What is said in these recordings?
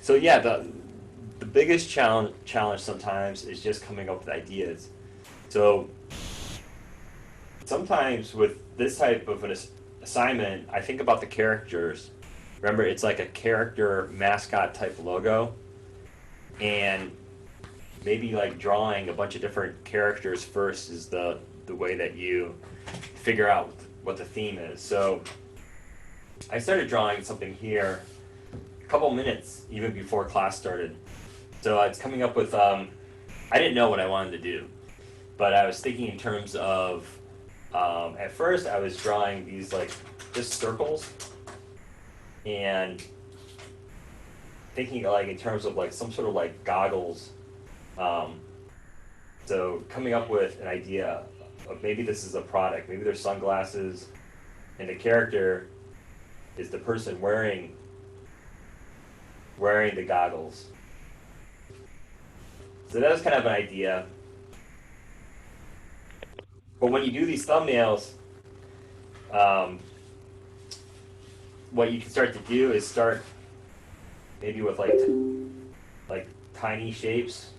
So yeah, the biggest challenge sometimes is just coming up with ideas. So sometimes with this type of an assignment, I think about the characters. Remember, it's like a character mascot type logo, and maybe like drawing a bunch of different characters first is the way that you figure out what the theme is. So I started drawing something here a couple minutes even before class started. So it's coming up with I didn't know what I wanted to do, but I was thinking in terms of at first I was drawing these like just circles and thinking like in terms of like some sort of like goggles. Um, so coming up with an idea of maybe this is a product, maybe there's sunglasses, and the character is the person wearing the goggles. So that was kind of an idea. But when you do these thumbnails, um, what you can start to do is start maybe with like tiny shapes.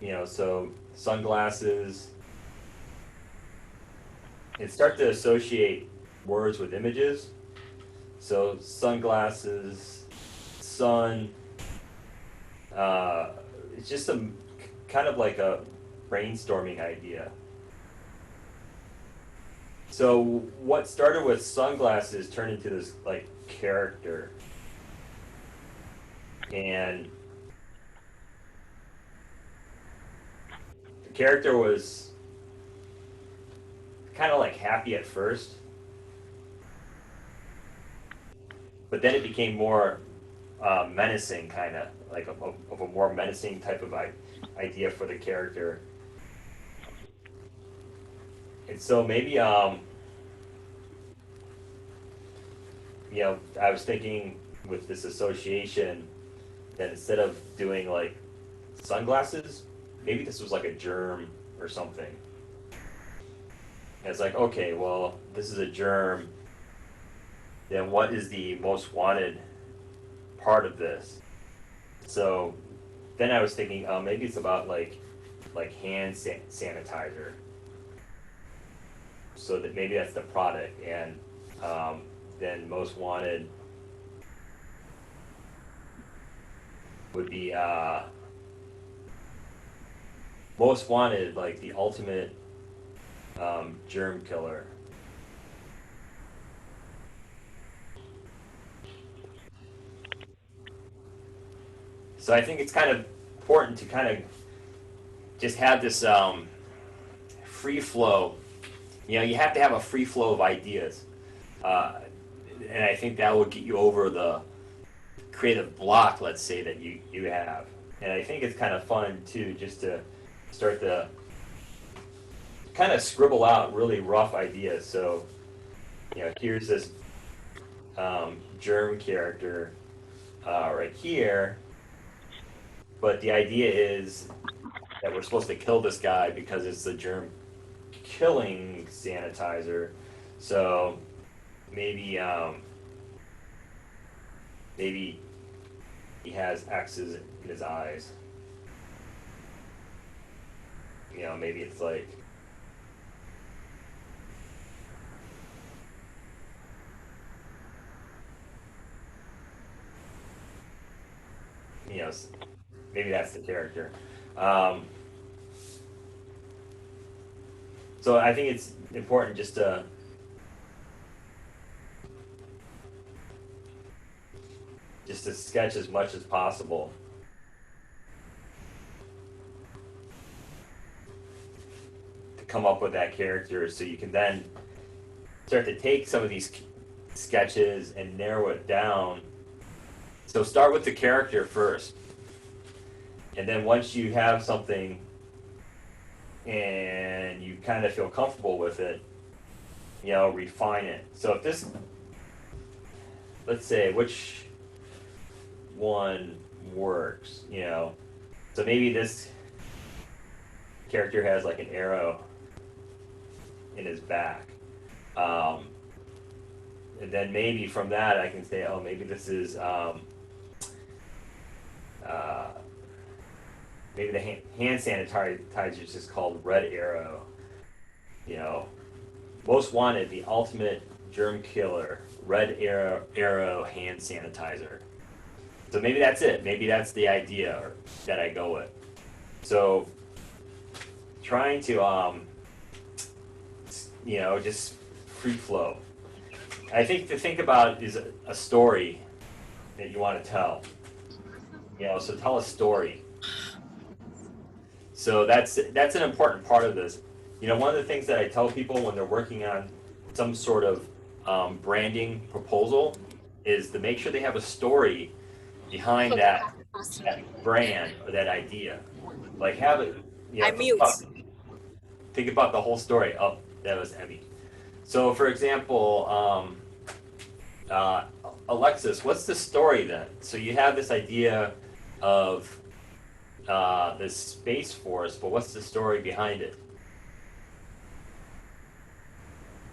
You know, so sunglasses, and start to associate words with images. So sunglasses, sun. It's just some kind of like a brainstorming idea. So what started with sunglasses turned into this like character, and the character was kind of like happy at first, but then it became more menacing, kind of like of a more menacing type of idea for the character. And so maybe you know, I was thinking with this association that instead of doing like sunglasses, maybe this was like a germ or something. And it's like, okay, well, this is a germ. Then what is the most wanted part of this? So then I was thinking, maybe it's about like hand sanitizer. So that maybe that's the product, and then most wanted would be most wanted, like the ultimate germ killer. So I think it's kind of important to kind of just have this free flow. You know, you have to have a free flow of ideas, and I think that will get you over the creative block, let's say, that you have. And I think it's kind of fun too, just to start to kind of scribble out really rough ideas. So, you know, here's this germ character right here, but the idea is that we're supposed to kill this guy because it's the germ killing sanitizer. So maybe maybe he has X's in his eyes. You know, maybe it's like you know, maybe that's the character. Um, so I think it's important just to sketch as much as possible. To come up with that character, so you can then start to take some of these sketches and narrow it down. So start with the character first, and then once you have something and you kind of feel comfortable with it, you know, refine it. So if this, let's say, which one works, you know, so maybe this character has like an arrow in his back. and then maybe from that I can say, oh, maybe this is maybe the hand sanitizer is just called Red Arrow. You know, most wanted, the ultimate germ killer, Red Arrow hand sanitizer. So maybe that's it. Maybe that's the idea that I go with. So trying to, you know, just free flow. I think to think about is a story that you want to tell. You know, so tell a story. So that's an important part of this. You know, one of the things that I tell people when they're working on some sort of branding proposal is to make sure they have a story behind that brand or that idea. Like have it, you know, think about the whole story. Oh, that was Emmy. So for example, Alexis, what's the story then? So you have this idea of this Space Force, but what's the story behind it?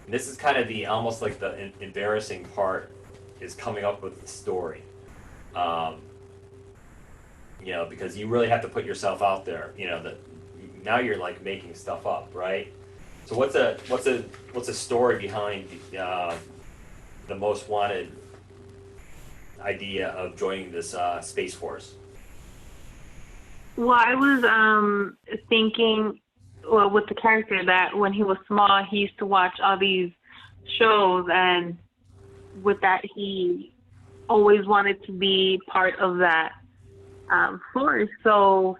And this is kind of the almost like the embarrassing part is coming up with the story. You know, because you really have to put yourself out there. You know, that now you're like making stuff up, right? So what's a story behind the most wanted idea of joining this Space Force? Well, I was thinking, well, with the character that when he was small, he used to watch all these shows, and with that, he always wanted to be part of that force. So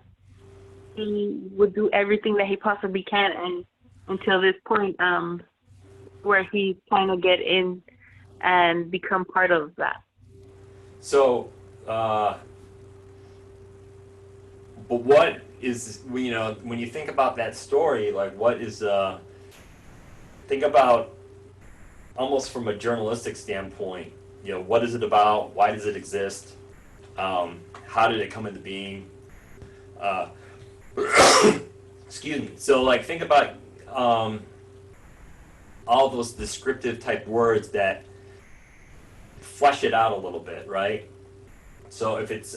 he would do everything that he possibly can, and until this point, where he's trying to get in and become part of that. So, but what is, you know, when you think about that story, like what is, think about almost from a journalistic standpoint, you know, what is it about? Why does it exist? How did it come into being? Excuse me. So like think about all those descriptive type words that flesh it out a little bit, right? So if it's,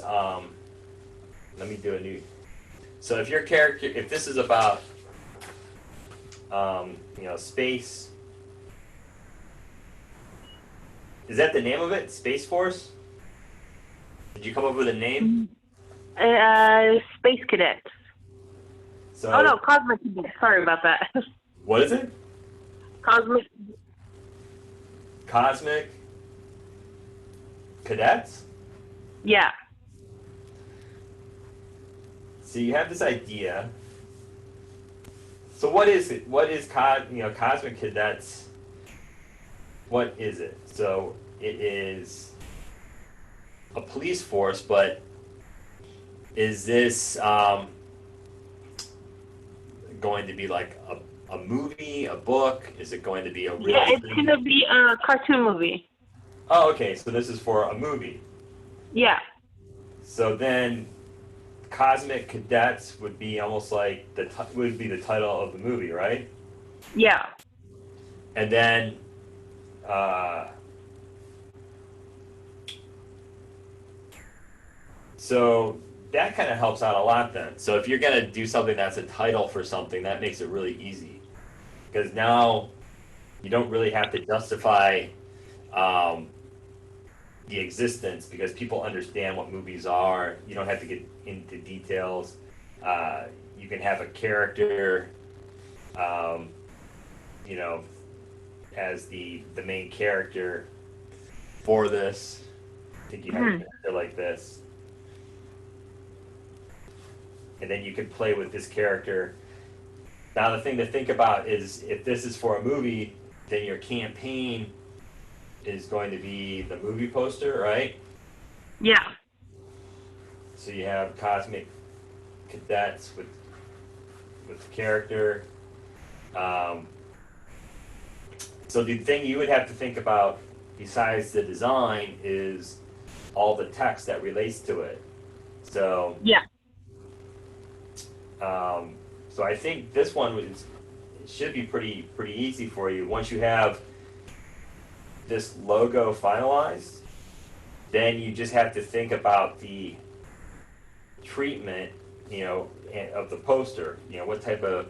let me do a new, so if your character, if this is about, you know, space, is that the name of it? Space Force? Did you come up with a name? Space Cadets. So, oh no, Cosmic Cadets. Sorry about that. What is it? Cosmic Cadets? Yeah. So you have this idea. So what is it? What is Cosmic Cadets? What is it? So it is a police force, but is this going to be like a movie, a book? Is it going to be a real? Yeah, it's going to be a cartoon movie. Oh, okay. So this is for a movie. Yeah. So then, Cosmic Cadets would be almost like would be the title of the movie, right? Yeah. And then, so that kind of helps out a lot then. So if you're gonna do something that's a title for something, that makes it really easy, because now you don't really have to justify the existence, because people understand what movies are. You don't have to get into details. You can have a character, you know, as the main character for this. I think you have a character like this. And then you can play with this character. Now the thing to think about is if this is for a movie, then your campaign is going to be the movie poster, right? Yeah. So you have Cosmic Cadets with the character. So the thing you would have to think about besides the design is all the text that relates to it. So yeah. So I think this one should be pretty easy for you once you have this logo finalized, then you just have to think about the treatment, of the poster. What type of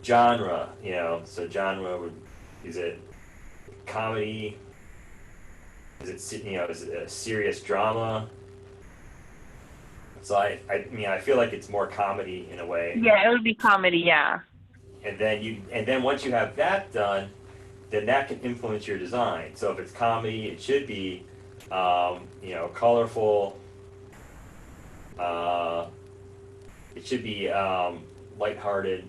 genre, so genre is it comedy? Is it a serious drama? So I feel like it's more comedy in a way. Yeah, it would be comedy. Yeah. And then once you have that done, then that can influence your design. So if it's comedy, it should be, colorful. It should be lighthearted.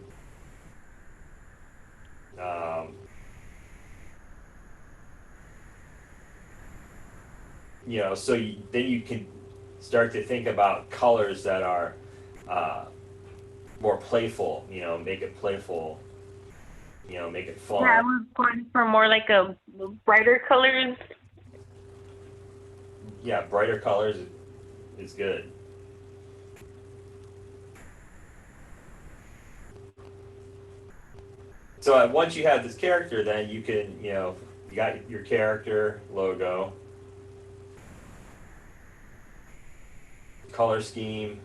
Then you can start to think about colors that are more playful. Make it playful. Make it fun. Yeah, I was going for more like a brighter colors. Yeah, brighter colors is good. So once you have this character, then you can, you got your character logo, color scheme,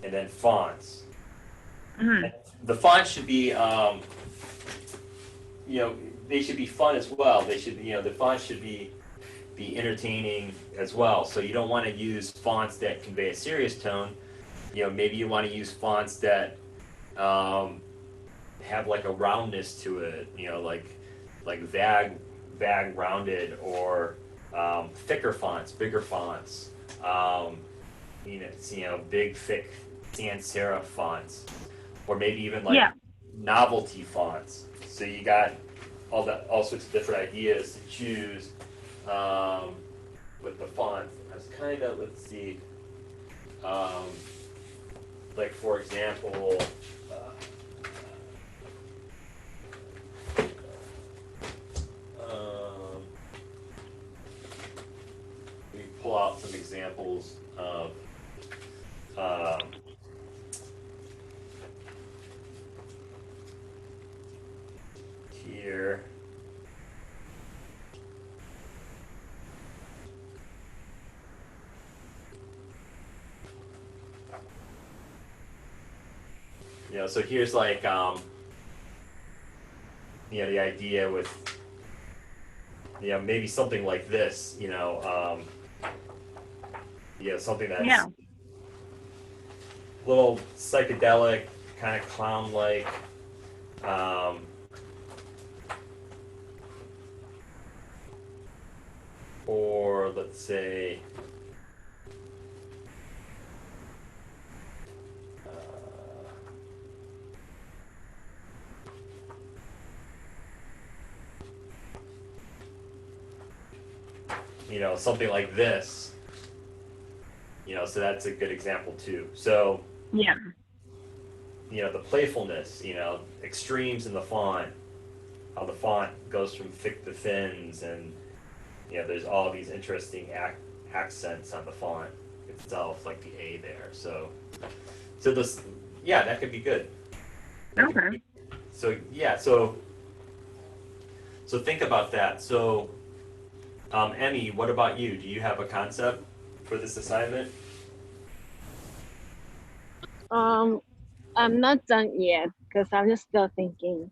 and then fonts. Mm-hmm. The fonts should be, they should be fun as well. They should, the fonts should be entertaining as well. So you don't want to use fonts that convey a serious tone. Maybe you want to use fonts that have like a roundness to it. Like vague rounded, or thicker fonts, bigger fonts. Big thick sans serif fonts, or maybe even like novelty fonts. So you got all sorts of different ideas to choose with the fonts. I was let's see, like for example, we pull out some examples of here. So here's like, the idea with, maybe something like this, something that's a little psychedelic, kind of clown-like, or let's say, something like this. So that's a good example too. So the playfulness, extremes in the font, how the font goes from thick to thins, and there's all these interesting accents on the font itself, like the A there. So this, that could be good. Okay. So think about that. So, Emmy, what about you? Do you have a concept for this assignment? I'm not done yet because I'm just still thinking.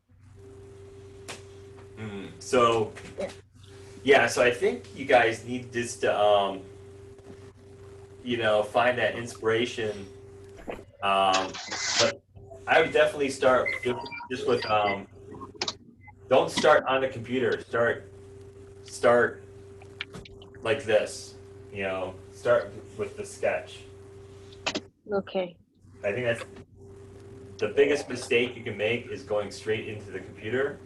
So I think you guys need just to, find that inspiration. But I would definitely start just with, don't start on the computer. Start like this, start with the sketch. Okay. I think that's the biggest mistake you can make, is going straight into the computer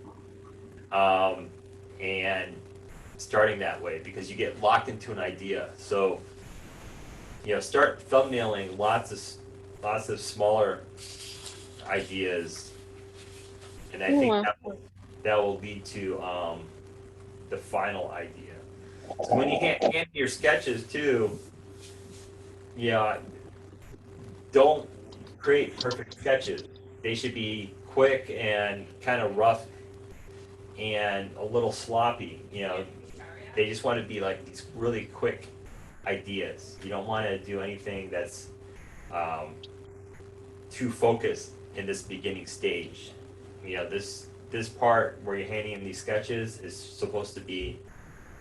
and starting that way, because you get locked into an idea. So, start thumbnailing lots of smaller ideas, and I think that will lead to the final idea. So when you hand your sketches too, don't create perfect sketches. they should be quick and kind of rough and a little sloppy. You know, they just want to be like these really quick ideas. You don't want to do anything that's too focused in this beginning stage. You know, this part where you're handing in these sketches is supposed to be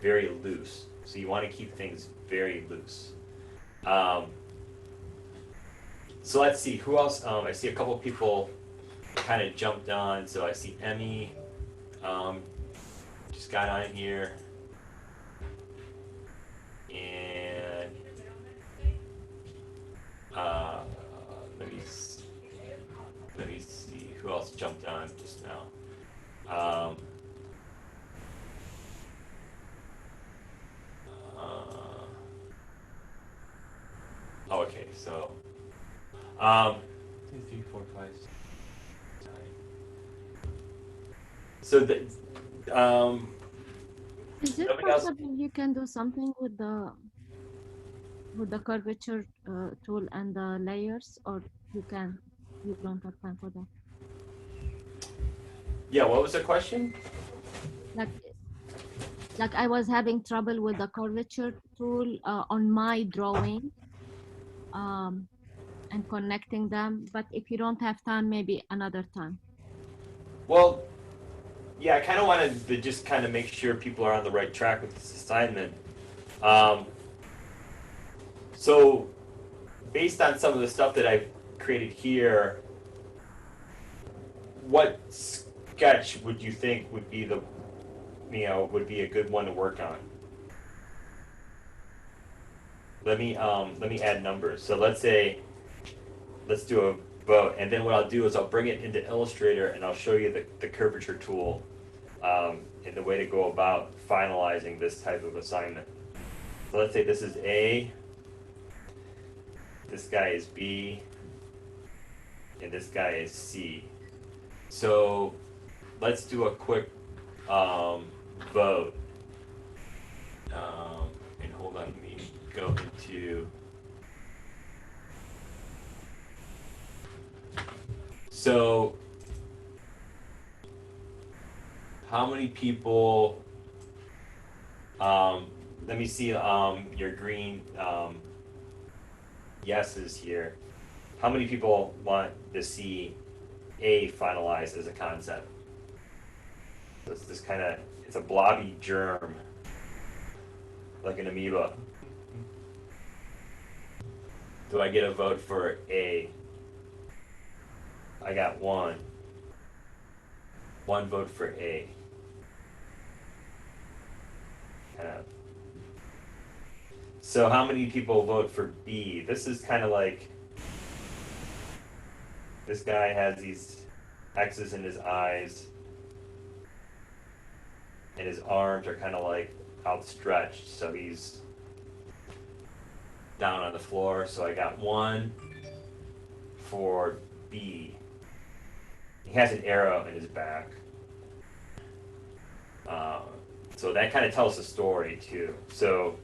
very loose. So you want to keep things very loose. So let's see, who else? I see a couple of people kind of jumped on. So I see Emmy just got on here. And let me see who else jumped on just now. Oh, okay, so 2, 3, 4, 5, 6, 9. So the Is it possible you can do something with the curvature tool and the layers, or you don't have time for that? Yeah, what was the question? Like I was having trouble with the curvature tool on my drawing, and connecting them. But if you don't have time, maybe another time. Well, yeah, I kind of wanted to just kind of make sure people are on the right track with this assignment. So based on some of the stuff that I've created here, what sketch would you think would be would be a good one to work on? Let me add numbers. So let's do a vote, and then what I'll do is I'll bring it into Illustrator and I'll show you the curvature tool and the way to go about finalizing this type of assignment. So let's say this is A, this guy is B, and this guy is C. So let's do a quick vote. And hold on, let me go into. So how many people, let me see your green yeses here. How many people want to see A finalized as a concept? So it's this kind of, it's a blobby germ, like an amoeba. Do I get a vote for A? I got one. One vote for A. So how many people vote for B? This is kind of like, this guy has these X's in his eyes, and his arms are kind of like outstretched, so he's down on the floor. So I got one for B. He has an arrow in his back. So that kind of tells the story too. So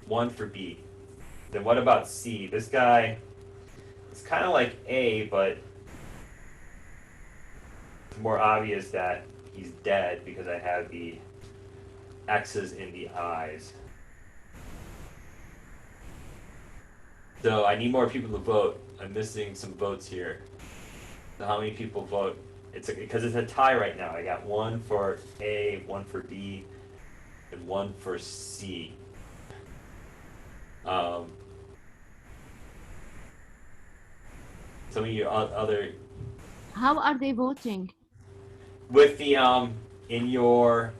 one for B. Then what about C? This guy is kind of like A, but it's more obvious that he's dead because I have the X's in the eyes. So I need more people to vote. I'm missing some votes here. So how many people vote? Because it's a tie right now. I got one for A, one for B, and one for C. Some of your other. How are they voting? With the in your,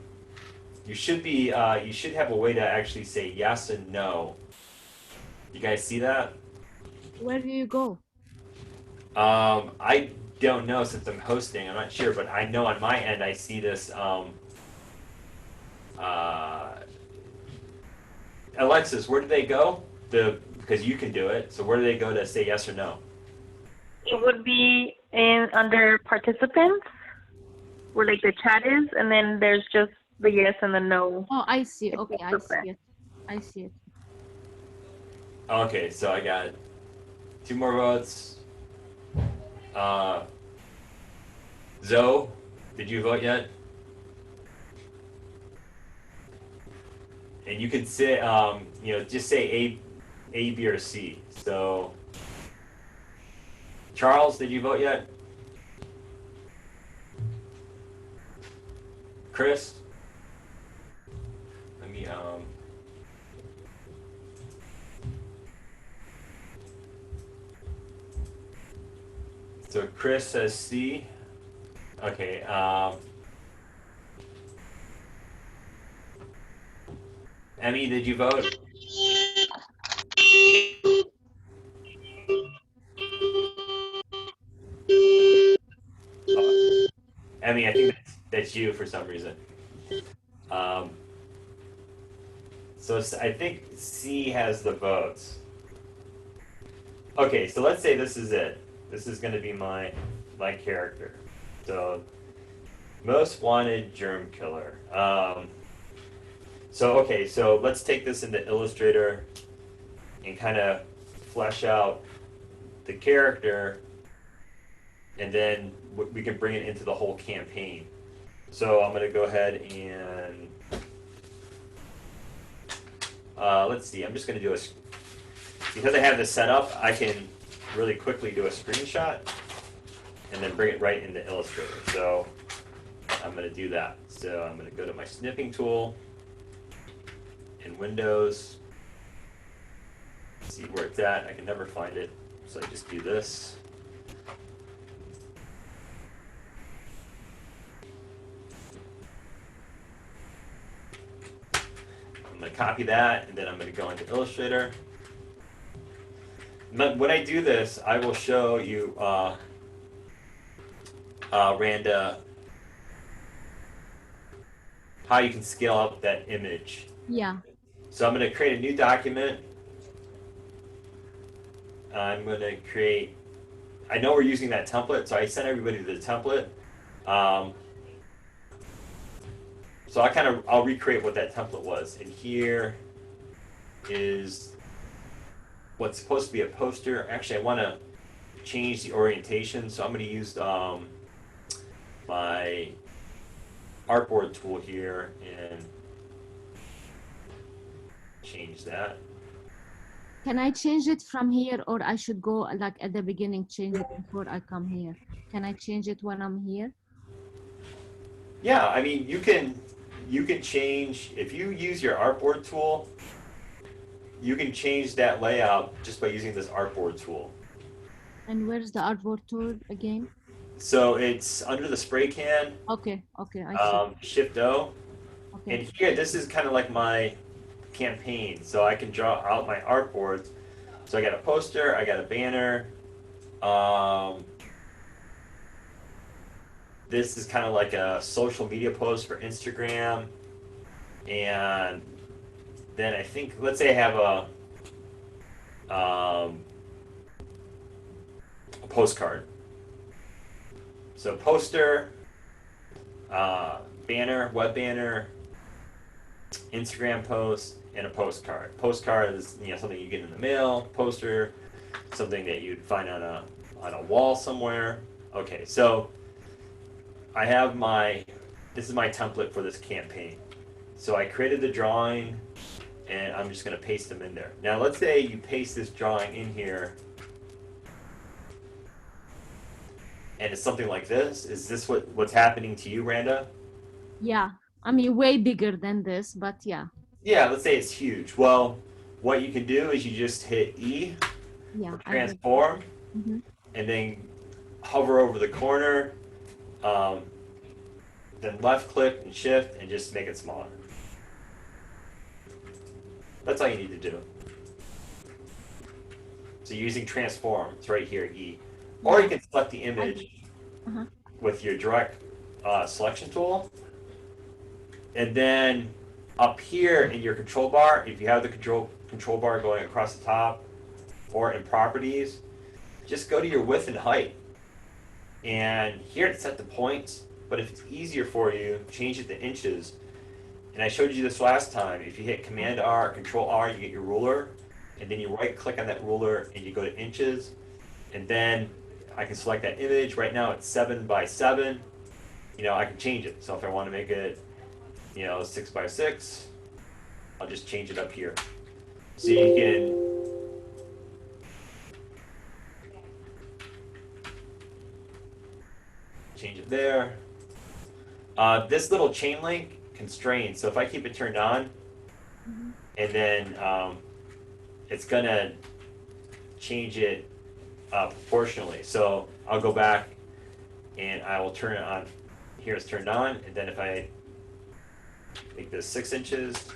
you should have a way to actually say yes and no. You guys see that? Where do you go? I don't know since I'm hosting. I'm not sure, but I know on my end I see this. Alexis, where do they go? Because you can do it. So where do they go to say yes or no? It would be under participants, where like the chat is, and then there's just the yes and the no. Oh, I see. Okay, I see it. I see it. Okay, so I got 2 more votes. Zoe, did you vote yet? And you can say, just say A, B, or C. So, Charles, did you vote yet? Chris? Let me, so Chris says C. Okay, Emmy, did you vote? Oh, Emmy, I think that's you for some reason. So I think C has the votes. Okay, so let's say this is it. This is going to be my character. So, most wanted germ killer. So let's take this into Illustrator and kind of flesh out the character, and then we can bring it into the whole campaign. So I'm going to go ahead and let's see. I'm just going to do because I have this set up, I can really quickly do a screenshot and then bring it right into Illustrator. So I'm going to do that. So I'm going to go to my snipping tool in Windows, see where it's at. I can never find it, so I just do this. I'm going to copy that, and then I'm going to go into Illustrator. When I do this, I will show you, Randa, how you can scale up that image. Yeah. So I'm going to create a new document. I'm going to create, I know we're using that template, so I sent everybody the template. So I'll recreate what that template was. And here is what's supposed to be a poster. Actually, I want to change the orientation, so I'm going to use my artboard tool here and change that. Can I change it from here, or I should go like at the beginning, change it before I come here? Can I change it when I'm here? Yeah, I mean, you can change, if you use your artboard tool, you can change that layout just by using this artboard tool. And where's the artboard tool again? So it's under the spray can. Okay, I see. Shift O. Okay. And here, this is kind of like my campaign. So I can draw out my artboards. So I got a poster, I got a banner. This is kind of like a social media post for Instagram. And then I think, let's say I have a postcard. So poster, banner, web banner, Instagram post, and a postcard. Postcard is something you get in the mail. Poster, something that you'd find on a wall somewhere. Okay, so I have this is my template for this campaign. So I created the drawing, and I'm just going to paste them in there. Now let's say you paste this drawing in here, and it's something like this. Is this what's happening to you, Randa? Yeah, I mean way bigger than this, but yeah. Yeah, let's say it's huge. Well, what you can do is you just hit E, Yeah. transform, Mm-hmm. and then hover over the corner, then left click and shift and just make it smaller. That's all you need to do. So using transform, it's right here, E. Or you can select the image with your direct selection tool. And then up here in your control bar, if you have the control bar going across the top or in properties, just go to your width and height. And here to set the points, but if it's easier for you, change it to inches. And I showed you this last time. If you hit Command R, Control R, you get your ruler, and then you right click on that ruler and you go to inches. And then I can select that image. Right now it's 7 by 7. You know, I can change it. So if I want to make it, you know, 6 by 6, I'll just change it up here. So you can change it there. This little chain link constraints. So if I keep it turned on, and then it's gonna change it proportionally. So I'll go back and I will turn it on. Here it's turned on, and then if I make this 6 inches,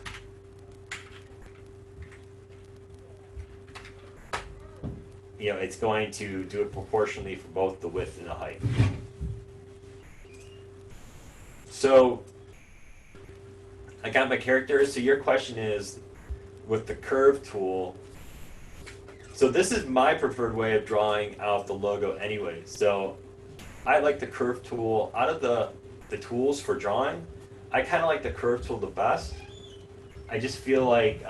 you know, it's going to do it proportionally for both the width and the height. So I got my characters. So your question is, with the curve tool, so this is my preferred way of drawing out the logo anyway. So I like the curve tool. Out of the tools for drawing, I kind of like the curve tool the best. I just feel like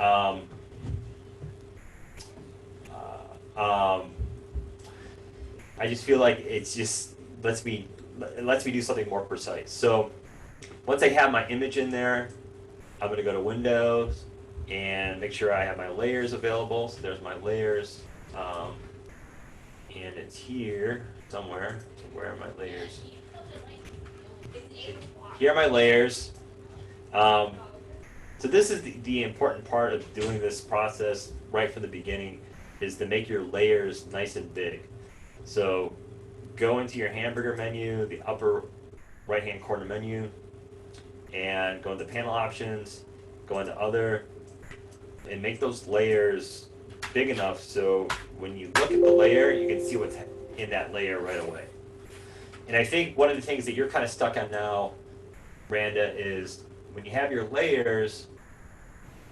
it's just lets me do something more precise. So once I have my image in there, I'm going to go to Windows and make sure I have my layers available. So there's my layers, and it's here somewhere. So where are my layers? Here are my layers. So this is the important part of doing this process right from the beginning, is to make your layers nice and big. So go into your hamburger menu, the upper right hand corner menu, and go into panel options, go into other, and make those layers big enough so when you look at the layer, you can see what's in that layer right away. And I think one of the things that you're kind of stuck on now, Randa, is when you have your layers,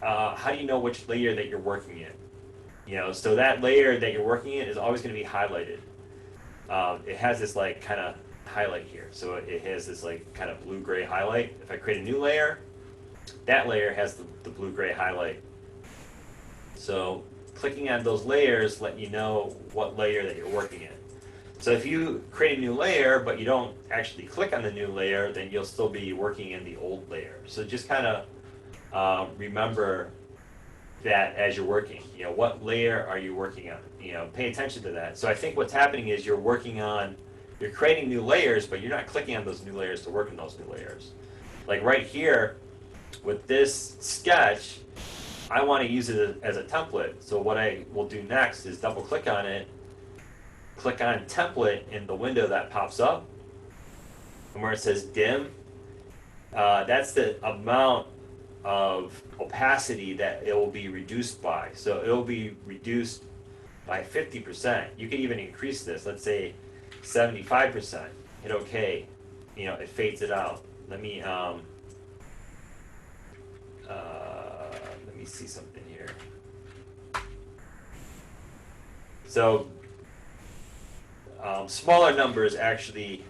how do you know which layer that you're working in? You know, so that layer that you're working in is always going to be highlighted. It has this like kind of highlight here. So it has this like kind of blue-gray highlight. If I create a new layer, that layer has the blue-gray highlight. So clicking on those layers let you know what layer that you're working in. So if you create a new layer, but you don't actually click on the new layer, then you'll still be working in the old layer. So just kind of remember that as you're working, you know, what layer are you working on? You know, pay attention to that. So I think what's happening is you're creating new layers, but you're not clicking on those new layers to work in those new layers. Like right here, with this sketch, I want to use it as a template. So what I will do next is double click on it, click on template in the window that pops up, and where it says dim, that's the amount of opacity that it will be reduced by. So it will be reduced by 50%. You can even increase this, let's say 75%. Hit OK. You know, it fades it out. Let me see something here. So smaller numbers actually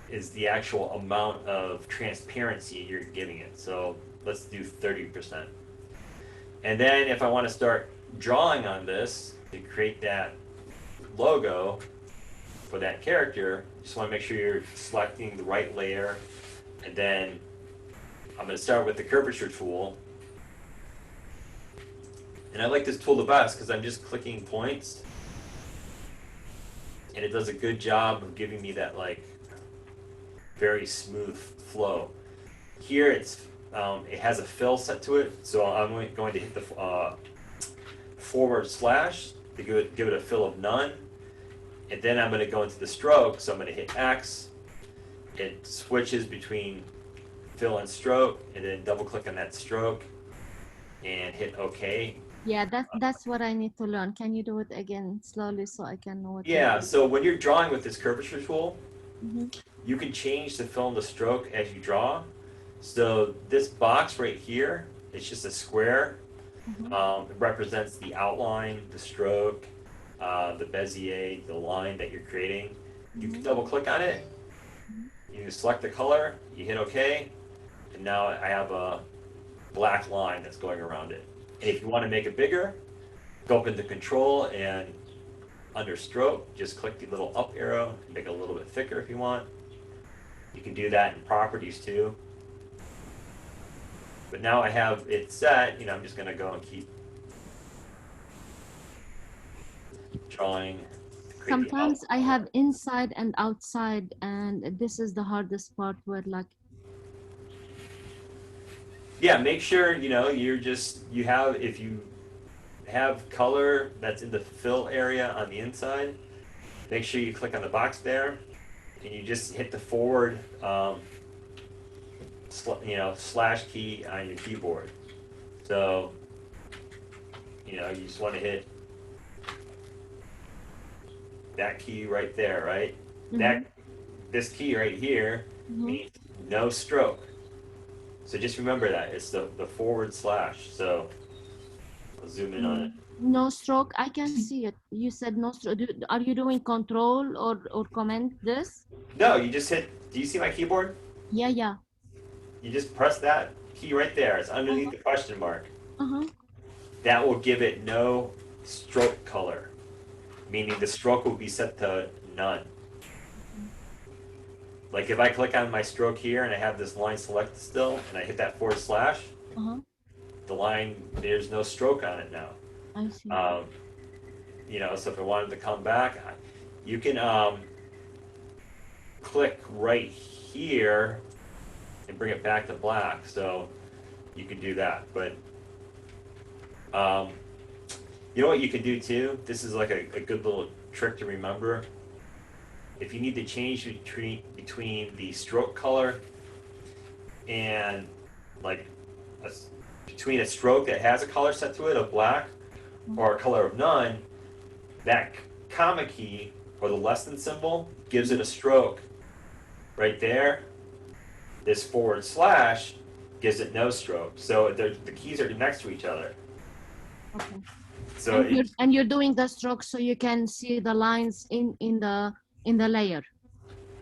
is the actual amount of transparency you're giving it. So let's do 30%. And then if I want to start drawing on this to create that logo for that character, just want to make sure you're selecting the right layer. And then I'm going to start with the Curvature Tool. And I like this tool the best because I'm just clicking points, and it does a good job of giving me that like very smooth flow. Here it has a fill set to it, so I'm going to hit the / to give it a fill of none, and then I'm going to go into the stroke. So I'm going to hit X. It switches between fill and stroke, and then double click on that stroke and hit OK. Yeah, that's what I need to learn. Can you do it again slowly so I can know what? Yeah. So when you're drawing with this Curvature Tool, Mm-hmm. you can change the fill and the stroke as you draw. So this box right here, it's just a square. Mm-hmm. It represents the outline, the stroke, the Bezier, the line that you're creating. You can double click on it. You select the color, you hit OK, and now I have a black line that's going around it. And if you want to make it bigger, go up into control and under stroke, just click the little up arrow and make it a little bit thicker if you want. You can do that in properties too. But now I have it set, I'm just gonna go and keep drawing. Sometimes I have inside and outside, and this is the hardest part where like. Yeah, make sure, if you have color that's in the fill area on the inside, make sure you click on the box there and you just hit the forward slash key on your keyboard. So, you just want to hit that key right there, right? Mm-hmm. This key right here means no stroke. So just remember that it's the forward slash. So I'll zoom in on it. No stroke, I can see it. You said no stroke. Are you doing control or comment this? No, you just hit, do you see my keyboard? Yeah. You just press that key right there. It's underneath the question mark. Uh-huh. That will give it no stroke color, meaning the stroke will be set to none. Like if I click on my stroke here and I have this line selected still and I hit that forward slash, the line, there's no stroke on it now. I see. So if I wanted to come back, you can click right here and bring it back to black. So you can do that. But you know what you can do too? This is like a good little trick to remember. If you need to change between the stroke color and between a stroke that has a color set to it of black or a color of none, that comma key or the less than symbol gives it a stroke right there. This forward slash gives it no stroke. So the keys are next to each other. Okay. So and you're doing the stroke so you can see the lines in the layer.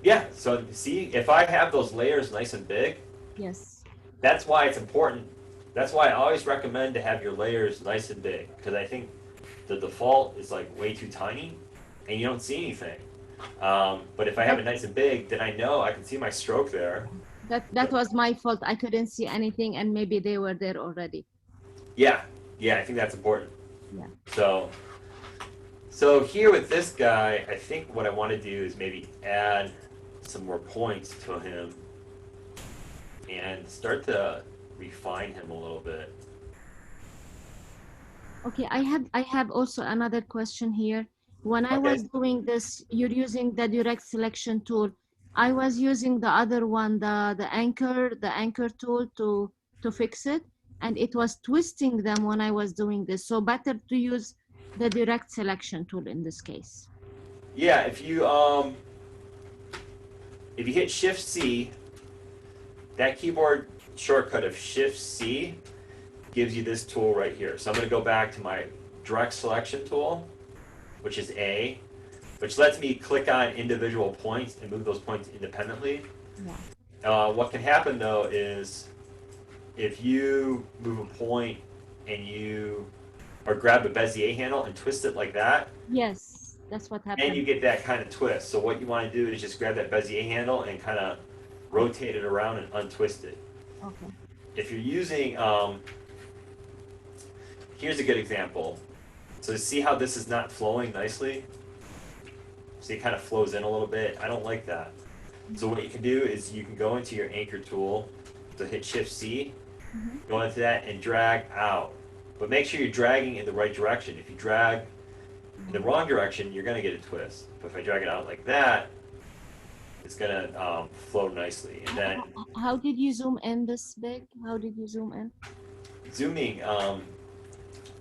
Yeah, so see, if I have those layers nice and big, yes, that's why it's important. That's why I always recommend to have your layers nice and big, because I think the default is like way too tiny and you don't see anything. But if I have it nice and big, then I know I can see my stroke there. That was my fault. I couldn't see anything and maybe they were there already. Yeah, I think that's important. Yeah. So here with this guy, I think what I want to do is maybe add some more points to him and start to refine him a little bit. Okay, I have also another question here. When I was doing this, you're using the direct selection tool. I was using the other one, the anchor tool to fix it, and it was twisting them when I was doing this. So better to use the direct selection tool in this case. Yeah, if you hit Shift C, that keyboard shortcut of Shift C gives you this tool right here. So I'm going to go back to my direct selection tool, which is A, which lets me click on individual points and move those points independently. Yeah. What can happen though is if you move a point and or grab a Bezier handle and twist it like that. Yes, that's what happened. And you get that kind of twist. So what you want to do is just grab that Bezier handle and kind of rotate it around and untwist it. Okay. If you're using, here's a good example. So see how this is not flowing nicely? See, it kind of flows in a little bit. I don't like that. So what you can do is you can go into your anchor tool, so hit Shift C, go into that and drag out. But make sure you're dragging in the right direction. If you drag in the wrong direction, you're going to get a twist. But if I drag it out like that, it's going to flow nicely. And then, how did you zoom in this big? How did you zoom in? Zooming,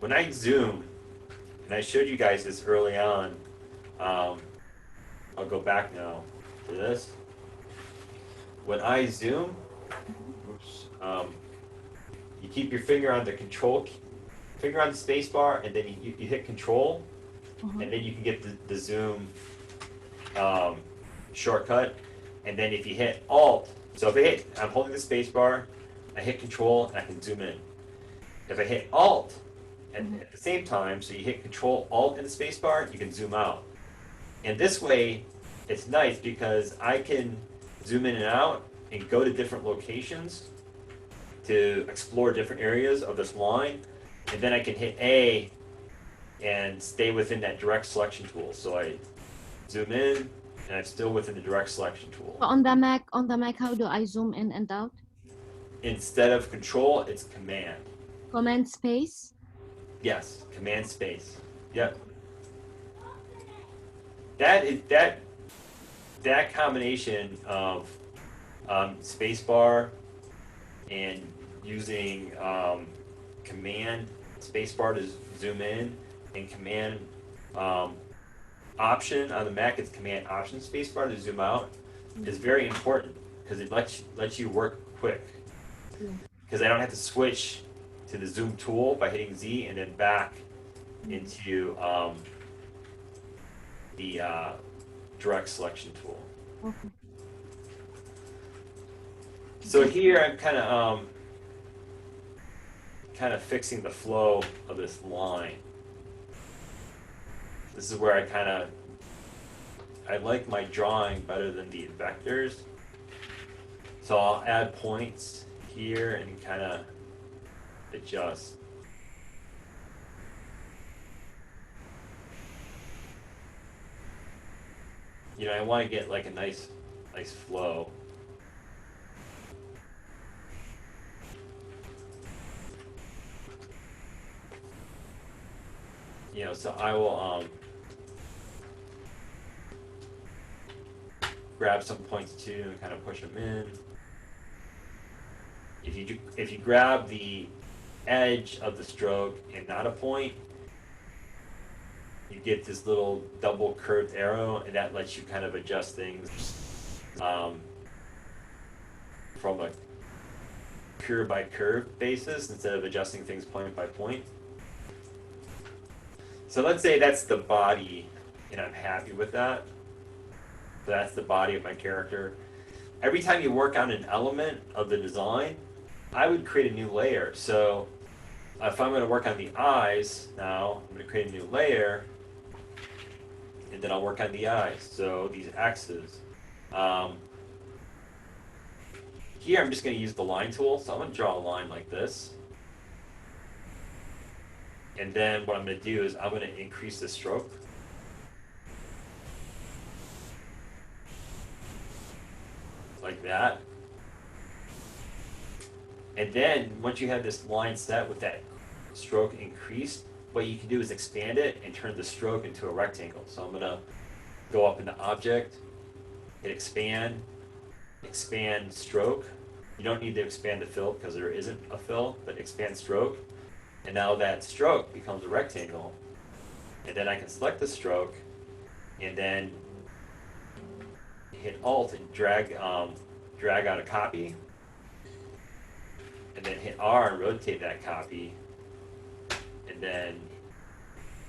when I zoom, and I showed you guys this early on, I'll go back now to this. When I zoom, you keep your finger on the control key, finger on the space bar, and then you hit control, and then you can get the zoom shortcut. And then if you hit alt, so if I'm holding the space bar, I hit control and I can zoom in. If I hit alt, at the same time. So you hit Control Alt in the spacebar, you can zoom out. And this way, it's nice because I can zoom in and out and go to different locations to explore different areas of this line. And then I can hit A and stay within that direct selection tool. So I zoom in and I'm still within the direct selection tool. On the Mac, how do I zoom in and out? Instead of Control, it's Command. Command space? Yes, Command space. Yep. That combination of spacebar and using Command spacebar to zoom in and Command Option on the Mac, it's Command Option spacebar to zoom out, is very important because it lets you work quick. Because I don't have to switch to the zoom tool by hitting Z and then back into the direct selection tool. Okay. So here I'm kind of fixing the flow of this line. This is where I like my drawing better than the vectors. So I'll add points here and kind of adjust. You know, I want to get like a nice flow. You know, so I will grab some points too and kind of push them in. If you grab the edge of the stroke and not a point, you get this little double curved arrow, and that lets you kind of adjust things from a curve by curve basis instead of adjusting things point by point. So let's say that's the body, and I'm happy with that. So that's the body of my character. Every time you work on an element of the design, I would create a new layer. So if I'm going to work on the eyes now, I'm going to create a new layer, and then I'll work on the eyes. So these X's. Here I'm just going to use the line tool. So I'm going to draw a line like this. And then what I'm going to do is I'm going to increase the stroke. Like that. And then once you have this line set with that stroke increased, what you can do is expand it and turn the stroke into a rectangle. So I'm going to go up into Object, hit Expand, Expand Stroke. You don't need to expand the fill because there isn't a fill, but expand stroke. And now that stroke becomes a rectangle. And then I can select the stroke and then hit Alt and drag out a copy. And then hit R and rotate that copy. And then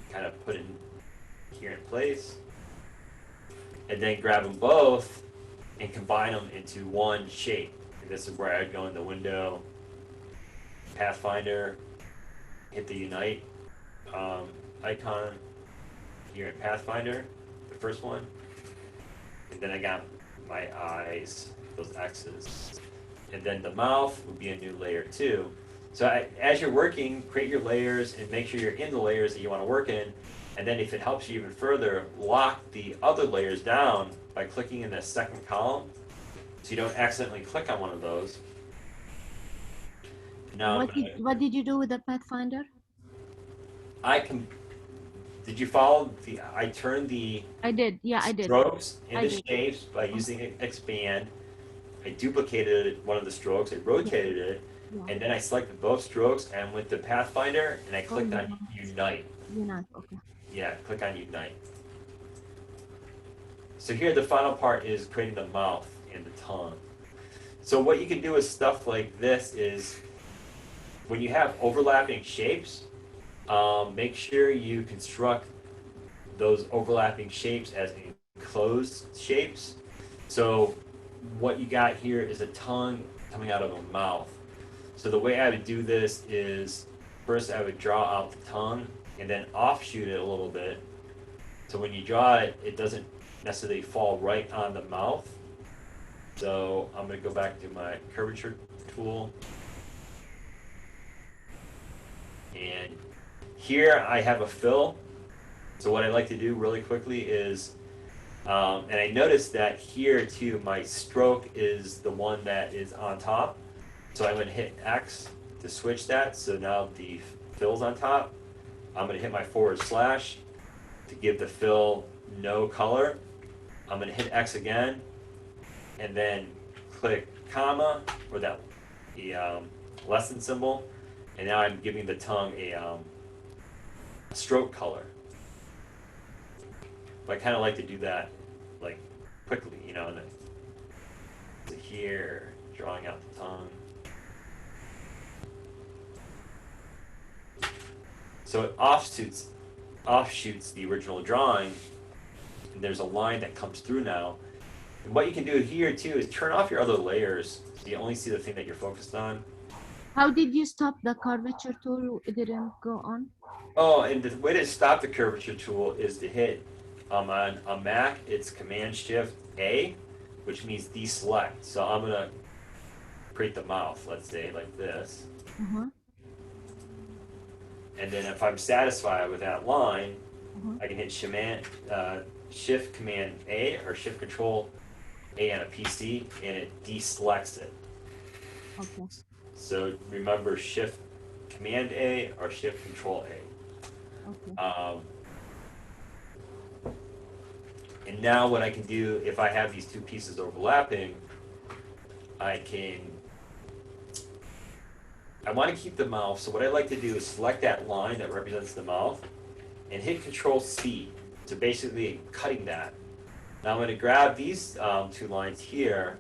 kind of put it here in place. And then grab them both and combine them into one shape. And this is where I'd go in the window, Pathfinder, hit the Unite icon here in Pathfinder, the first one. And then I got my eyes, those X's. And then the mouth would be a new layer too. So as you're working, create your layers and make sure you're in the layers that you want to work in. And then if it helps you even further, lock the other layers down by clicking in the second column so you don't accidentally click on one of those. Now What did you do with the Pathfinder? Did you follow I turned the I did, yeah, I did. strokes into I did. shapes by using expand. I duplicated one of the strokes, I rotated it, Yeah. and then I selected both strokes and went to Pathfinder and I clicked Oh, on Unite. Unite, okay. Yeah, click on Unite. So here the final part is creating the mouth and the tongue. So what you can do with stuff like this is when you have overlapping shapes, make sure you construct those overlapping shapes as enclosed shapes. So what you got here is a tongue coming out of a mouth. So the way I would do this is first I would draw out the tongue and then offshoot it a little bit. So when you draw it, it doesn't necessarily fall right on the mouth. So I'm going to go back to my curvature tool. And here I have a fill. So what I like to do really quickly is, and I noticed that here too, my stroke is the one that is on top. So I'm going to hit X to switch that. So now the fill's on top. I'm going to hit my / to give the fill no color. I'm going to hit X again, and then click comma, or the less than symbol, and now I'm giving the tongue a stroke color. But I kind of like to do that like quickly, you know, and then here, drawing out the tongue. So it offshoots the original drawing, and there's a line that comes through now. And what you can do here too is turn off your other layers so you only see the thing that you're focused on. How did you stop the curvature tool? It didn't go on? Oh, and the way to stop the curvature tool is to hit, on a Mac, it's Command-Shift-A, which means deselect. So I'm going to create the mouth, let's say, like this. And then if I'm satisfied with that line, I can hit Shift Command A or Shift Control A on a PC, and it deselects it. Okay. So remember Shift Command A or Shift Control A. Okay. And now what I can do, if I have these two pieces overlapping, I want to keep the mouth, so what I like to do is select that line that represents the mouth and hit Control C, so basically cutting that. Now I'm going to grab these two lines here,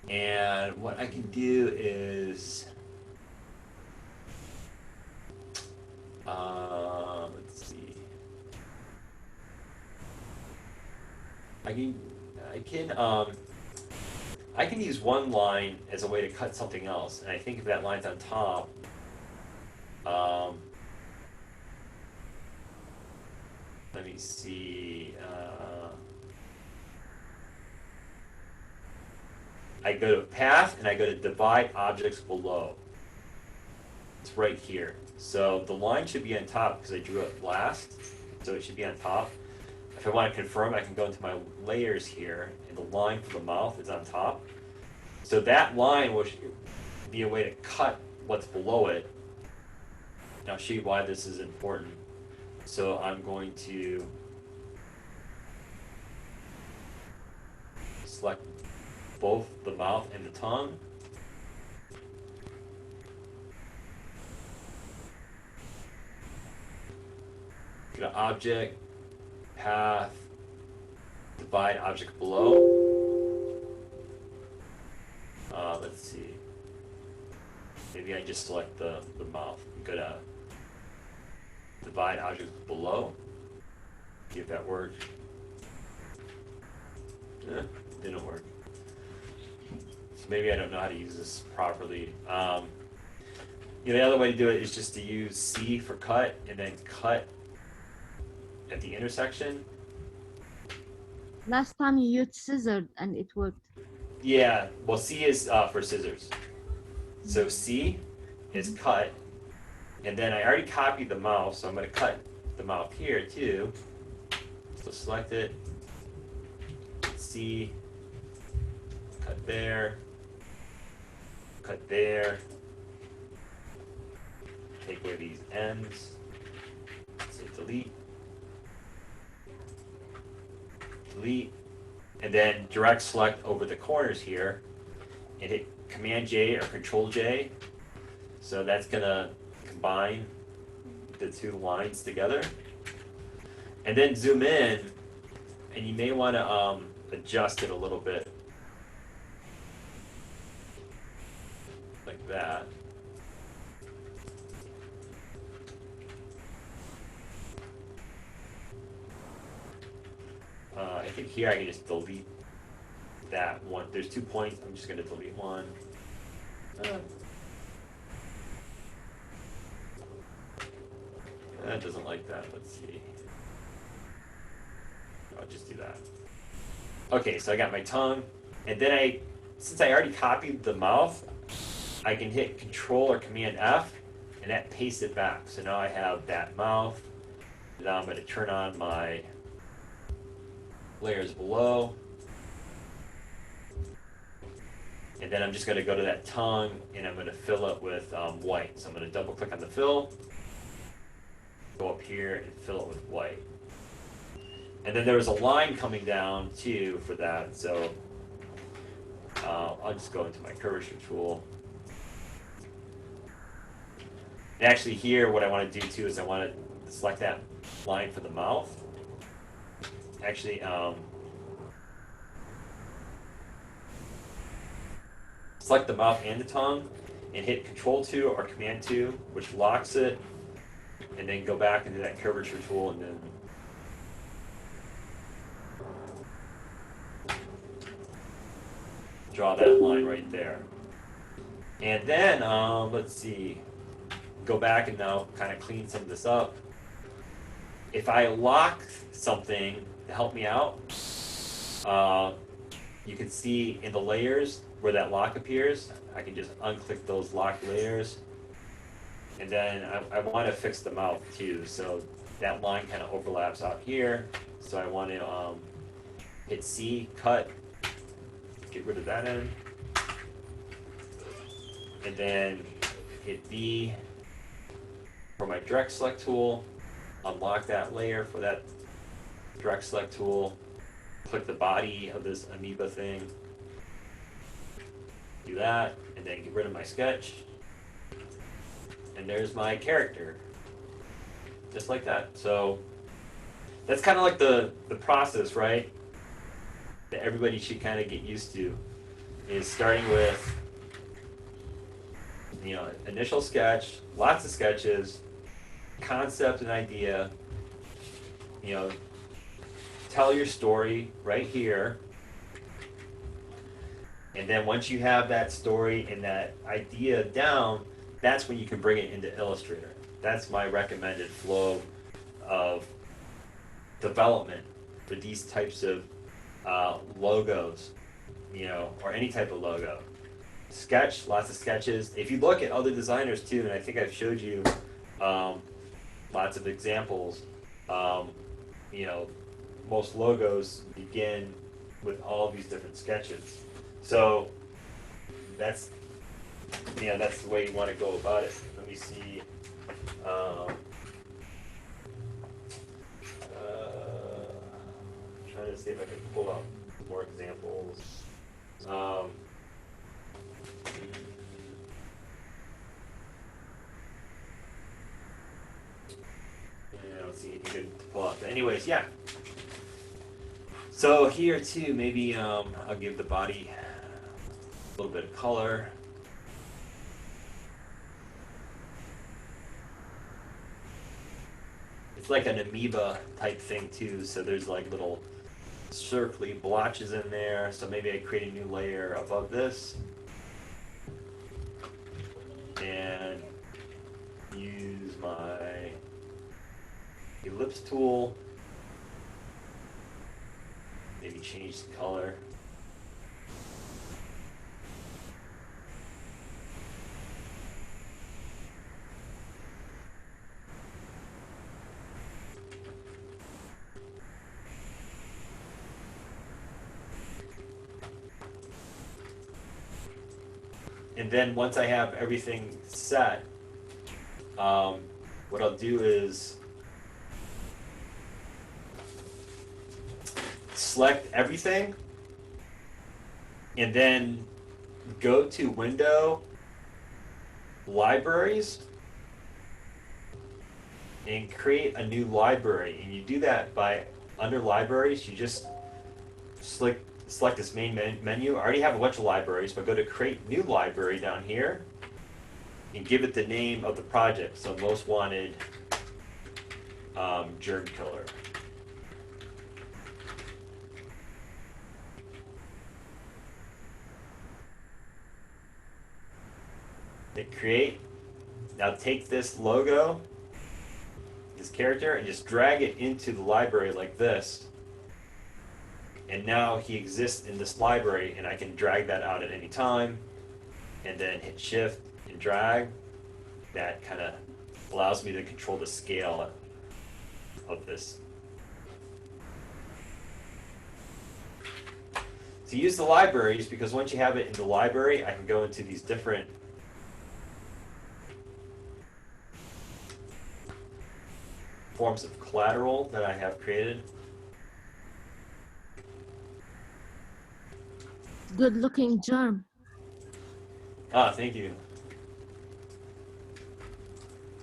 and what I can do is, let's see, I can use one line as a way to cut something else, and I think if that line's on top, let me see, I go to Path and I go to Divide Objects Below. It's right here. So the line should be on top because I drew it last, so it should be on top. If I want to confirm, I can go into my layers here, and the line for the mouth is on top. So that line will be a way to cut what's below it. And I'll show you why this is important. So I'm going to select both the mouth and the tongue. Go to Object, Path, Divide Object Below. Let's see. Maybe I just select the mouth. Go to Divide Object Below. See if that worked. Didn't work. So maybe I don't know how to use this properly. The other way to do it is just to use C for cut, and then cut at the intersection. Last time you used scissors and it worked. Yeah, well, C is for scissors. So C is cut, and then I already copied the mouth, so I'm going to cut the mouth here too. So select it, C, cut there, take away these ends, say delete, and then direct select over the corners here, and hit Command J or Control J. So that's gonna combine the two lines together. And then zoom in, and you may want to adjust it a little bit, like that. I think here I can just delete that one. There's 2 points. I'm just going to delete one. That doesn't like that. Let's see. I'll just do that. Okay, so I got my tongue, and then since I already copied the mouth, I can hit Control or Command F, and that pastes it back. So now I have that mouth. Now I'm going to turn on my layers below. And then I'm just going to go to that tongue, and I'm going to fill it with white. So I'm going to double click on the fill, go up here and fill it with white. And then there was a line coming down too for that. So I'll just go into my Curvature Tool. And actually here, what I want to do too is I want to select that line for the mouth. Actually, select the mouth and the tongue, and hit Control 2 or Command 2, which locks it, and then go back into that Curvature Tool, and then draw that line right there. And then, let's see, go back and now kind of clean some of this up. If I lock something to help me out, you can see in the layers where that lock appears, I can just unclick those locked layers. And then I want to fix the mouth too, so that line kind of overlaps out here. So I want to hit C, cut, get rid of that end. And then hit B for my direct select tool, unlock that layer for that direct select tool, click the body of this amoeba thing, do that, and then get rid of my sketch. And there's my character, just like that. So that's kind of like the process, right, that everybody should kind of get used to, is starting with, you know, initial sketch, lots of sketches, concept and idea, you know, tell your story right here. And then once you have that story and that idea down, that's when you can bring it into Illustrator. That's my recommended flow of development for these types of logos, you know, or any type of logo. Sketch, lots of sketches. If you look at other designers too, and I think I've showed you lots of examples, you know, most logos begin with all these different sketches. So that's, you know, that's the way you want to go about it. Let me see. Trying to see if I can pull up more examples. Yeah, let's see if you can pull up. Anyways, yeah. So here too, maybe I'll give the body a little bit of color. It's like an amoeba type thing too, so there's like little circly blotches in there. So maybe I create a new layer above this and use my ellipse tool. Maybe change the color. And then once I have everything set, what I'll do is select everything and then go to Window, Libraries, and create a new library. And you do that by, under Libraries, you just select this main menu. I already have a bunch of libraries, but go to Create New Library down here and give it the name of the project. So Most Wanted Germ Killer. Hit create. Now take this logo, this character and just drag it into the library like this. And now he exists in this library, and I can drag that out at any time, and then hit shift and drag. That kind of allows me to control the scale of this. To use the libraries, because once you have it in the library, I can go into these different forms of collateral that I have created. Good looking germ. Ah, thank you.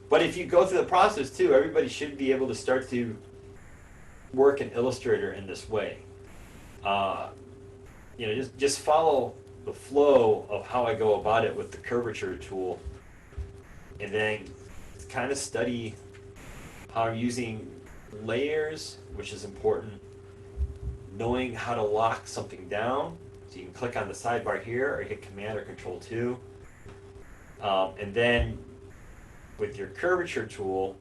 But if you go through the process too, everybody should be able to start to work in Illustrator in this way. You know, just follow the flow of how I go about it with the curvature tool, and then kind of study how I'm using layers, which is important. Knowing how to lock something down, so you can click on the sidebar here, or hit Command or Control 2, and then with your curvature tool,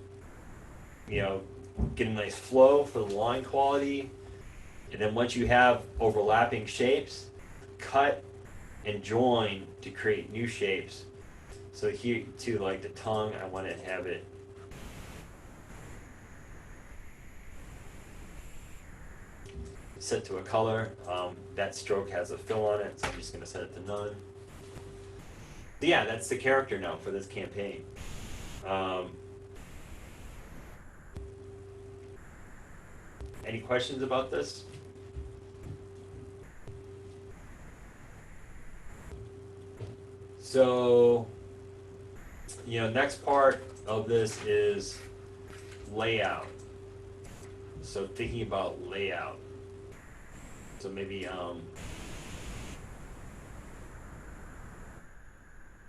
you know, get a nice flow for the line quality. And then once you have overlapping shapes, cut and join to create new shapes. So here too, like the tongue, I want to have it set to a color. That stroke has a fill on it, so I'm just going to set it to none. But yeah, that's the character now for this campaign. Any questions about this? So, you know, next part of this is layout. So thinking about layout. So maybe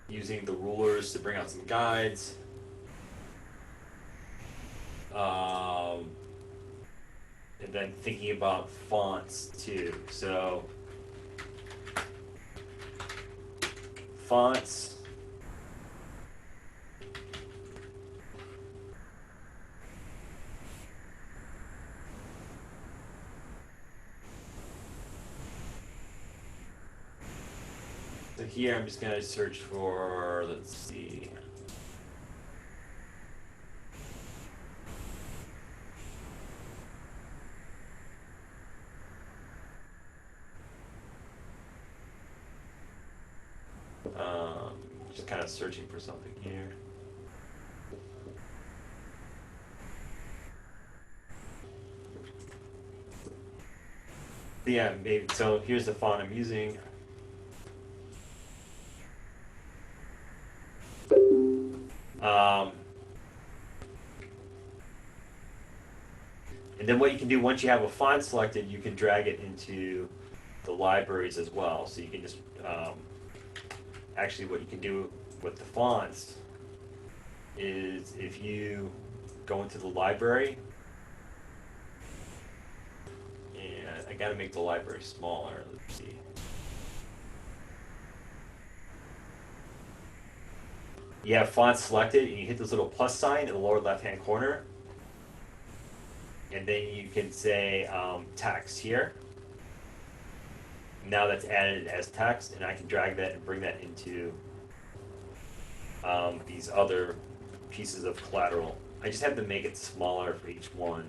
using the rulers to bring out some guides. And then thinking about fonts too. So fonts. So here I'm just going to search for, let's see. Just kind of searching for something here. Yeah, maybe. So here's the font I'm using. And then what you can do once you have a font selected, you can drag it into the libraries as well. So you can just actually what you can do with the fonts is if you go into the library, and I got to make the library smaller. Let's see. You have fonts selected, and you hit this little plus sign in the lower left-hand corner, and then you can say text here. Now that's added as text, and I can drag that and bring that into these other pieces of collateral. I just have to make it smaller for each one.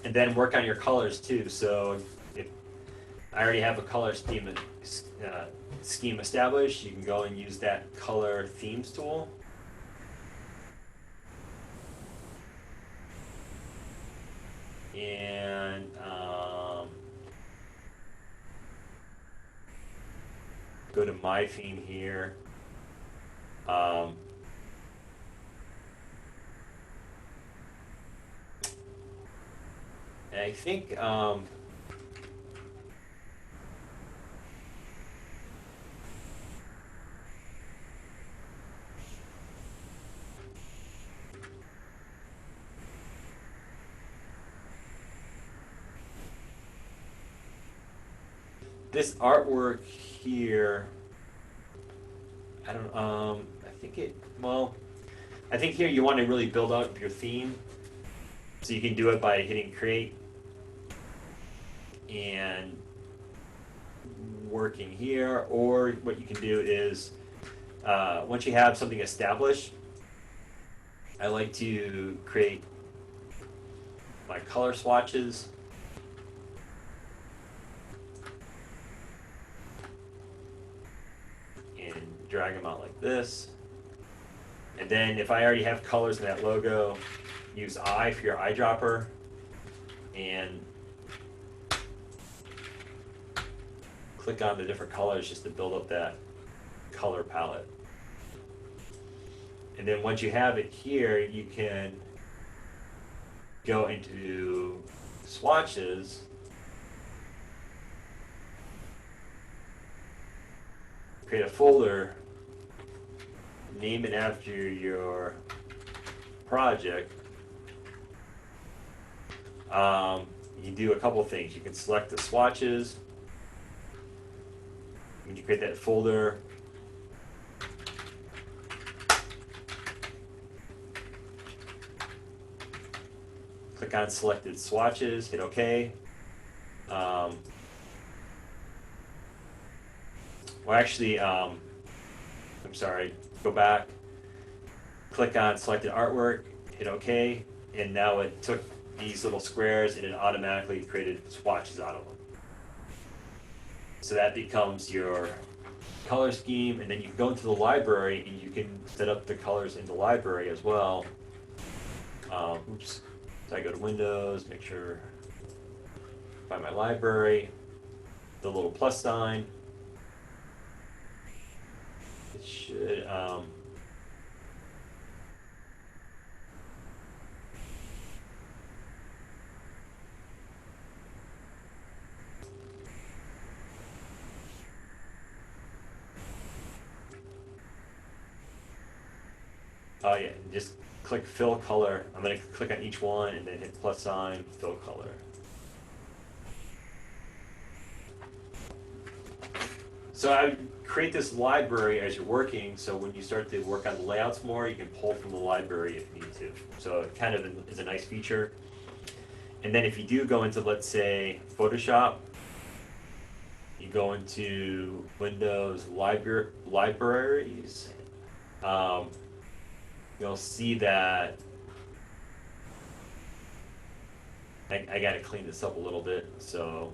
And then work on your colors too. So if I already have a color scheme established, you can go and use that color themes tool. And go to my theme here. I think this artwork here, I don't I think it, well, I think here you want to really build out your theme. So you can do it by hitting create and working here, or what you can do is once you have something established, I like to create my color swatches. And drag them out like this. And then if I already have colors in that logo, use I for your eyedropper and click on the different colors just to build up that color palette. And then once you have it here, you can go into swatches, create a folder, name it after your project. You can do a couple things. You can select the swatches. When you create that folder, click on selected swatches, hit OK. Well, actually, I'm sorry, go back, click on selected artwork, hit OK, and now it took these little squares and it automatically created swatches out of them. So that becomes your color scheme, and then you can go into the library and you can set up the colors in the library as well. Oops. So I go to Windows, make sure, find my library, the little plus sign. It should, oh yeah, just click fill color. I'm going to click on each one and then hit plus sign, fill color. So I would create this library as you're working, so when you start to work on the layouts more, you can pull from the library if you need to. So it kind of is a nice feature. And then if you do go into, let's say, Photoshop, you go into Windows Libraries, you'll see that I got to clean this up a little bit. So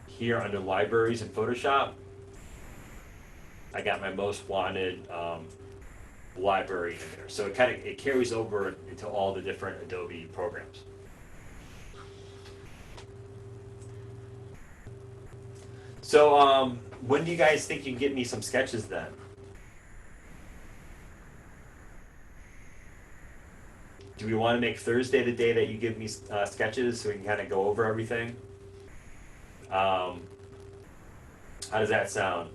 here under libraries in Photoshop, I got my most wanted library in there. So it carries over into all the different Adobe programs. So when do you guys think you can get me some sketches then? Do we want to make Thursday the day that you give me sketches so we can kind of go over everything? How does that sound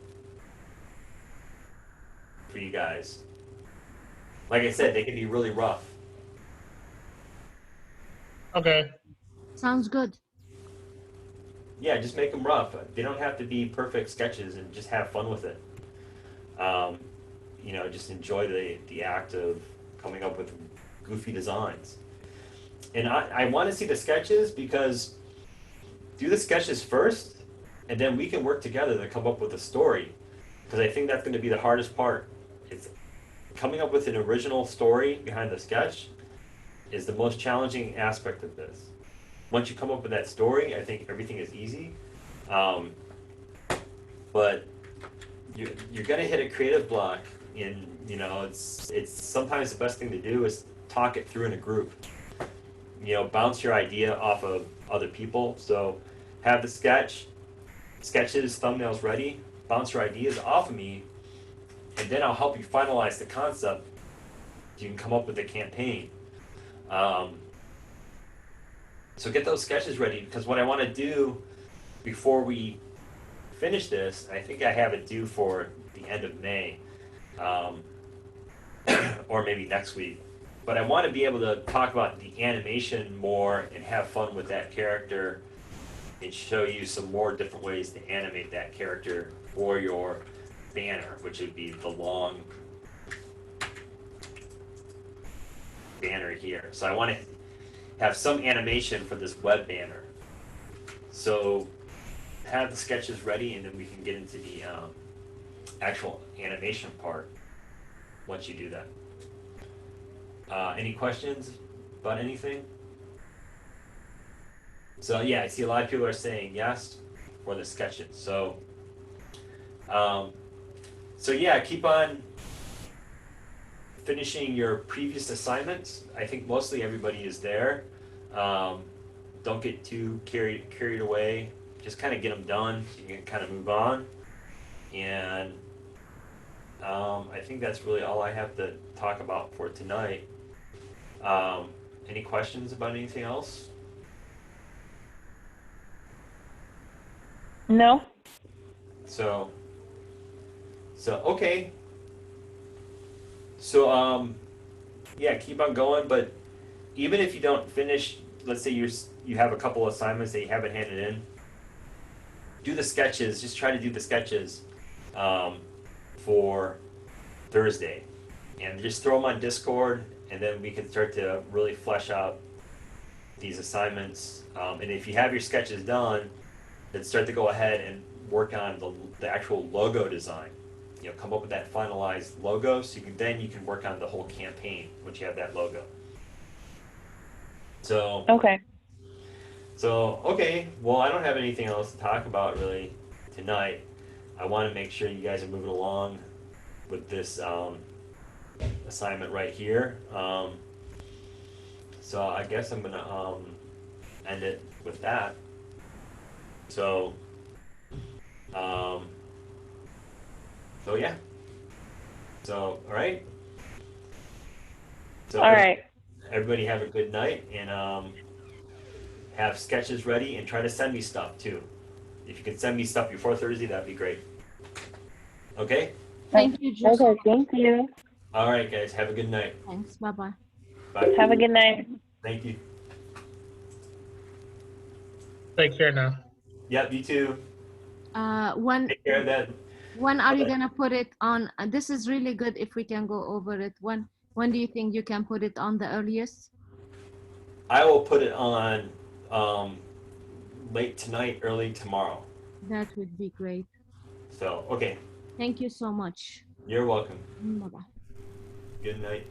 for you guys? Like I said, they can be really rough. Okay. Sounds good. Yeah, just make them rough. They don't have to be perfect sketches, and just have fun with it. You know, just enjoy the act of coming up with goofy designs. And I want to see the sketches, because do the sketches first, and then we can work together to come up with a story. Because I think that's going to be the hardest part. It's coming up with an original story behind the sketch is the most challenging aspect of this. Once you come up with that story, I think everything is easy. But you're going to hit a creative block, and you know it's sometimes the best thing to do is talk it through in a group. You know, bounce your idea off of other people. So have the sketches, thumbnails ready, bounce your ideas off of me, and then I'll help you finalize the concept. You can come up with a campaign. So get those sketches ready, because what I want to do before we finish this, I think I have it due for the end of May, or maybe next week. But I want to be able to talk about the animation more and have fun with that character and show you some more different ways to animate that character for your banner, which would be the long banner here. So I want to have some animation for this web banner. So have the sketches ready, and then we can get into the actual animation part once you do that. Any questions about anything? So yeah, I see a lot of people are saying yes for the sketches. So yeah, keep on finishing your previous assignments. I think mostly everybody is there. Don't get too carried away. Just kind of get them done so you can kind of move on. And I think that's really all I have to talk about for tonight. Any questions about anything else? No. So okay. So yeah, keep on going. But even if you don't finish, let's say you have a couple assignments that you haven't handed in, do the sketches. Just try to do the sketches for Thursday, and just throw them on Discord, and then we can start to really flesh out these assignments. And if you have your sketches done, then start to go ahead and work on the actual logo design. You know, come up with that finalized logo, so you can work on the whole campaign once you have that logo. So Okay. Okay, well, I don't have anything else to talk about really tonight. I want to make sure you guys are moving along with this assignment right here. So I guess I'm gonna end it with that. So yeah. So all right. So All right. everybody have a good night, and have sketches ready, and try to send me stuff too. If you can send me stuff before Thursday, that'd be great. Okay? Thank you, Joseph. Okay. Thank you. All right, guys. Have a good night. Thanks. Bye-bye. Bye. Have a good night. Thank you. Take care now. Yep, you too. When Take care of that. are you Bye-bye. gonna put it on? This is really good if we can go over it. When do you think you can put it on the earliest? I will put it on late tonight, early tomorrow. That would be great. So, okay. Thank you so much. You're welcome. Bye-bye. Good night.